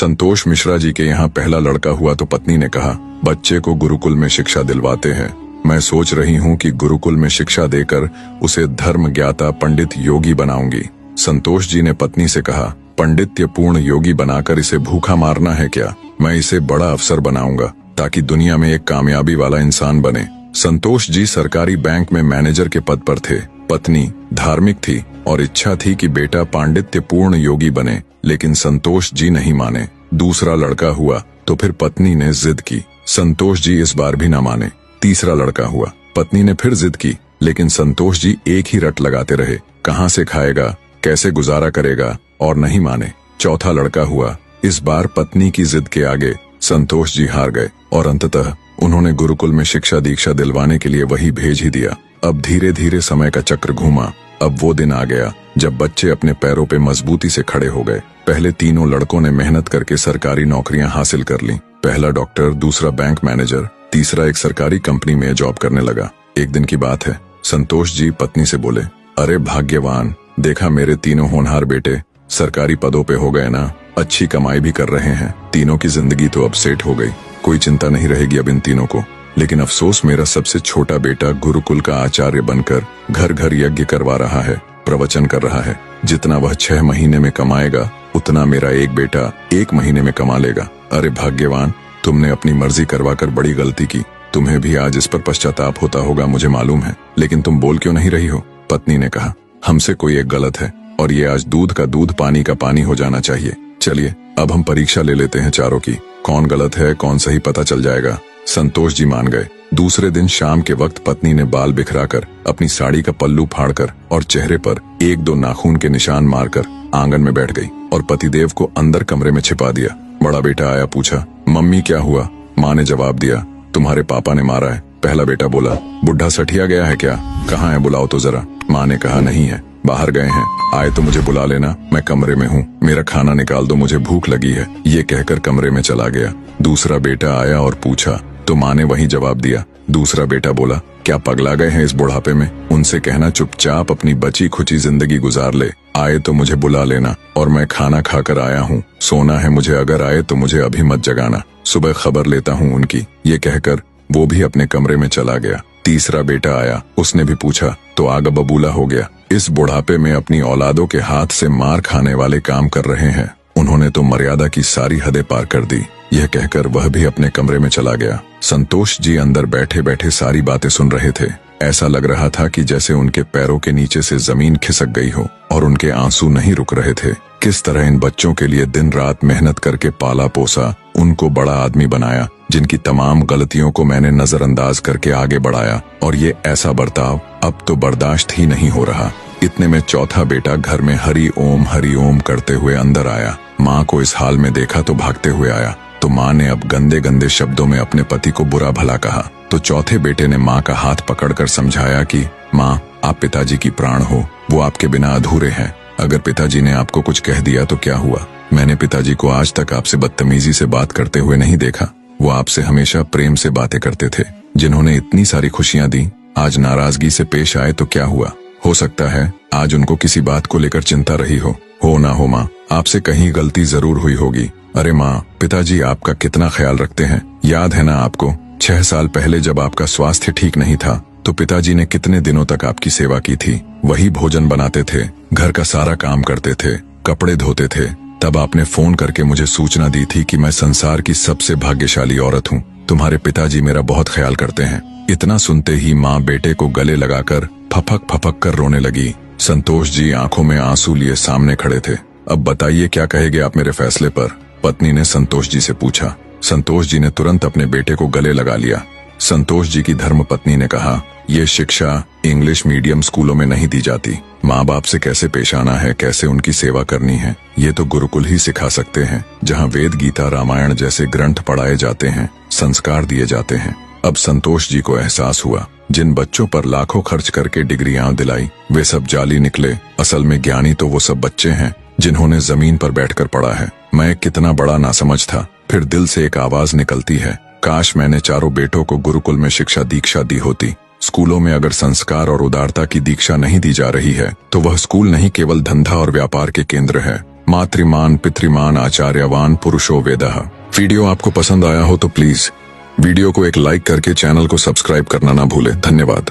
संतोष मिश्रा जी के यहाँ पहला लड़का हुआ तो पत्नी ने कहा, बच्चे को गुरुकुल में शिक्षा दिलवाते हैं। मैं सोच रही हूँ कि गुरुकुल में शिक्षा देकर उसे धर्म ज्ञाता पंडित योगी बनाऊंगी। संतोष जी ने पत्नी से कहा, पंडित्य पूर्ण योगी बनाकर इसे भूखा मारना है क्या? मैं इसे बड़ा अफसर बनाऊंगा ताकि दुनिया में एक कामयाबी वाला इंसान बने। संतोष जी सरकारी बैंक में मैनेजर के पद पर थे। पत्नी धार्मिक थी और इच्छा थी कि बेटा पांडित्य पूर्ण योगी बने, लेकिन संतोष जी नहीं माने। दूसरा लड़का हुआ तो फिर पत्नी ने जिद की। संतोष जी इस बार भी न माने। तीसरा लड़का हुआ, पत्नी ने फिर जिद की, लेकिन संतोष जी एक ही रट लगाते रहे, कहाँ से खाएगा, कैसे गुजारा करेगा, और नहीं माने। चौथा लड़का हुआ। इस बार पत्नी की जिद के आगे संतोष जी हार गए और अंततः उन्होंने गुरुकुल में शिक्षा दीक्षा दिलवाने के लिए वही भेज ही दिया। अब धीरे धीरे समय का चक्र घूमा। अब वो दिन आ गया जब बच्चे अपने पैरों पे मजबूती से खड़े हो गए। पहले तीनों लड़कों ने मेहनत करके सरकारी नौकरियां हासिल कर ली। पहला डॉक्टर, दूसरा बैंक मैनेजर, तीसरा एक सरकारी कंपनी में जॉब करने लगा। एक दिन की बात है, संतोष जी पत्नी से बोले, अरे भाग्यवान, देखा मेरे तीनों होनहार बेटे सरकारी पदों पे हो गए ना, अच्छी कमाई भी कर रहे हैं। तीनों की जिंदगी तो अब सेट हो गई, कोई चिंता नहीं रहेगी अब इन तीनों को। लेकिन अफसोस, मेरा सबसे छोटा बेटा गुरुकुल का आचार्य बनकर घर घर यज्ञ करवा रहा है, प्रवचन कर रहा है। जितना वह 6 महीने में कमाएगा उतना मेरा एक बेटा 1 महीने में कमा लेगा। अरे भाग्यवान, तुमने अपनी मर्जी करवाकर बड़ी गलती की। तुम्हें भी आज इस पर पश्चाताप होता होगा, मुझे मालूम है, लेकिन तुम बोल क्यों नहीं रही हो? पत्नी ने कहा, हमसे कोई एक गलत है और ये आज दूध का दूध पानी का पानी हो जाना चाहिए। चलिए अब हम परीक्षा ले लेते हैं चारों की, कौन गलत है कौन सही पता चल जाएगा। संतोष जी मान गए। दूसरे दिन शाम के वक्त पत्नी ने बाल बिखराकर, अपनी साड़ी का पल्लू फाड़कर और चेहरे पर 1-2 नाखून के निशान मारकर आंगन में बैठ गई और पतिदेव को अंदर कमरे में छिपा दिया। बड़ा बेटा आया, पूछा, मम्मी क्या हुआ? माँ ने जवाब दिया, तुम्हारे पापा ने मारा है। पहला बेटा बोला, बुढ़ा सठिया गया है क्या? कहाँ है, बुलाओ तो जरा। माँ ने कहा, नहीं है, बाहर गए हैं, आए तो मुझे बुला लेना, मैं कमरे में हूँ, मेरा खाना निकाल दो, मुझे भूख लगी है। ये कहकर कमरे में चला गया। दूसरा बेटा आया और पूछा तो माँ ने वही जवाब दिया। दूसरा बेटा बोला, क्या पगला गए हैं इस बुढ़ापे में? उनसे कहना चुपचाप अपनी बची खुची जिंदगी गुजार ले, आए तो मुझे बुला लेना, और मैं खाना खाकर आया हूँ, सोना है मुझे, अगर आए तो मुझे अभी मत जगाना, सुबह खबर लेता हूँ उनकी। ये कहकर वो भी अपने कमरे में चला गया। तीसरा बेटा आया, उसने भी पूछा तो आगा बबूला हो गया। इस बुढ़ापे में अपनी औलादों के हाथ से मार खाने वाले काम कर रहे हैं, उन्होंने तो मर्यादा की सारी हदें पार कर दी। यह कहकर वह भी अपने कमरे में चला गया। संतोष जी अंदर बैठे बैठे सारी बातें सुन रहे थे। ऐसा लग रहा था कि जैसे उनके पैरों के नीचे से जमीन खिसक गई हो और उनके आंसू नहीं रुक रहे थे। किस तरह इन बच्चों के लिए दिन रात मेहनत करके पाला पोसा, उनको बड़ा आदमी बनाया, जिनकी तमाम गलतियों को मैंने नजरअंदाज करके आगे बढ़ाया, और ये ऐसा बर्ताव अब तो बर्दाश्त ही नहीं हो रहा। इतने में चौथा बेटा घर में हरि ओम करते हुए अंदर आया। माँ को इस हाल में देखा तो भागते हुए आया, तो माँ ने अब गंदे गंदे शब्दों में अपने पति को बुरा भला कहा। तो चौथे बेटे ने माँ का हाथ पकड़कर समझाया कि माँ, आप पिताजी की प्राण हो, वो आपके बिना अधूरे हैं। अगर पिताजी ने आपको कुछ कह दिया तो क्या हुआ? मैंने पिताजी को आज तक आपसे बदतमीजी से बात करते हुए नहीं देखा। वो आपसे हमेशा प्रेम से बातें करते थे। जिन्होंने इतनी सारी खुशियां दी, आज नाराजगी से पेश आए तो क्या हुआ? हो सकता है आज उनको किसी बात को लेकर चिंता रही हो ना हो माँ, आपसे कहीं गलती जरूर हुई होगी। अरे माँ, पिताजी आपका कितना ख्याल रखते हैं, याद है ना आपको? 6 साल पहले जब आपका स्वास्थ्य ठीक नहीं था तो पिताजी ने कितने दिनों तक आपकी सेवा की थी। वही भोजन बनाते थे, घर का सारा काम करते थे, कपड़े धोते थे। तब आपने फोन करके मुझे सूचना दी थी कि मैं संसार की सबसे भाग्यशाली औरत हूँ, तुम्हारे पिताजी मेरा बहुत ख्याल करते हैं। इतना सुनते ही माँ बेटे को गले लगाकर फपक फपक कर रोने लगी। संतोष जी आंखों में आंसू लिए सामने खड़े थे। अब बताइए क्या कहेंगे आप मेरे फैसले पर? पत्नी ने संतोष जी से पूछा। संतोष जी ने तुरंत अपने बेटे को गले लगा लिया। संतोष जी की धर्मपत्नी ने कहा, ये शिक्षा इंग्लिश मीडियम स्कूलों में नहीं दी जाती। माँ बाप से कैसे पेश आना है, कैसे उनकी सेवा करनी है, ये तो गुरुकुल ही सिखा सकते हैं, जहाँ वेद गीता रामायण जैसे ग्रंथ पढ़ाए जाते हैं, संस्कार दिए जाते हैं। अब संतोष जी को एहसास हुआ, जिन बच्चों पर लाखों खर्च करके डिग्रियां दिलाई, वे सब जाली निकले। असल में ज्ञानी तो वो सब बच्चे हैं जिन्होंने जमीन पर बैठकर पढ़ा है। मैं कितना बड़ा नासमझ था। फिर दिल से एक आवाज निकलती है, काश मैंने चारों बेटों को गुरुकुल में शिक्षा दीक्षा दी होती। स्कूलों में अगर संस्कार और उदारता की दीक्षा नहीं दी जा रही है तो वह स्कूल नहीं, केवल धंधा और व्यापार के केंद्र है। मातृमान पितृमान आचार्यवान पुरुषो वेदः। वीडियो आपको पसंद आया हो तो प्लीज वीडियो को एक लाइक करके चैनल को सब्सक्राइब करना ना भूले। धन्यवाद।